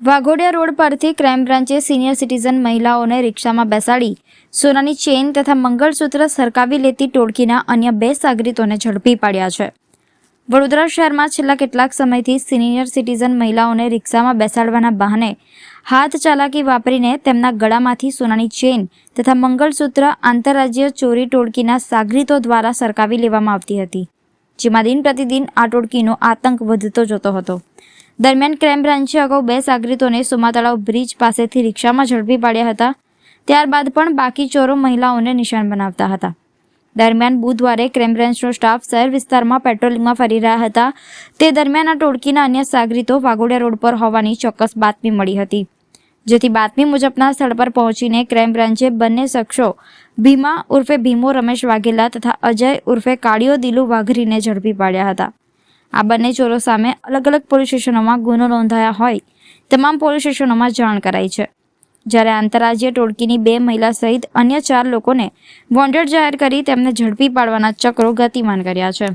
Waghodia road પરથી crime બ્રાન્ચે senior citizen મહિલાઓને રિક્ષામાં બેસાડી સોનાની ચેઇન તથા મંગળસૂત્ર સરકાવી લેતી ટોળકીના અન્ય 2 સાગરીતોને ઝડપી પાડ્યા છે। વડોદરા શહેરમાં છેલ્લા કેટલાક સમયથી સિનિયર સિટીઝન મહિલાઓને રિક્ષામાં બેસાડવાના બહાને હાથ ચાલાકી વાપરીને તેમના ગળામાંથી સોનાની ચેઇન તથા મંગળસૂત્ર આંતરરાજ્ય ચોરી ટોળકીના સાગરીતો દ્વારા સરકાવી લેવામાં આવતી હતી, જેમાં દિન પ્રતિદિન આ ટોળકીનો આતંક વધતો જતો હતો। દરમિયાન ક્રાઇમ બ્રાન્ચે અગાઉ 2 સાગરીતોને સોમાતળાવ બ્રિજ પાસેથી રિક્ષામાં ઝડપી પાડ્યા હતા। ત્યારબાદ પણ બાકી ચોરો મહિલાઓને નિશાન બનાવતા હતા। દરમિયાન બુધવારે ક્રાઇમ બ્રાન્ચનો સ્ટાફ શહેર વિસ્તારમાં પેટ્રોલિંગમાં ફરી રહ્યા હતા। તે દરમિયાન આ ટોળકીના અન્ય સાગરીતો વાઘોડિયા રોડ પર હોવાની ચોક્કસ બાતમી મળી હતી, જેથી બાતમી મુજબના સ્થળ પર પહોંચીને ક્રાઇમ બ્રાન્ચે બંને શખ્સો ભીમા ઉર્ફે ભીમો રમેશ વાઘેલા તથા અજય ઉર્ફે કાળિયો દિલુ વાઘરીને ઝડપી પાડ્યા હતા। આ બંને ચોરો સામે અલગ અલગ પોલીસ સ્ટેશનોમાં ગુનો નોંધાયા હોય તમામ પોલીસ સ્ટેશનોમાં જાણ કરાઈ છે, જ્યારે આંતરરાજ્ય ટોળકીની 2 મહિલા સહિત અન્ય 4 લોકોને વોન્ટેડ જાહેર કરી તેમને ઝડપી પાડવાના ચક્રો ગતિમાન કર્યા છે।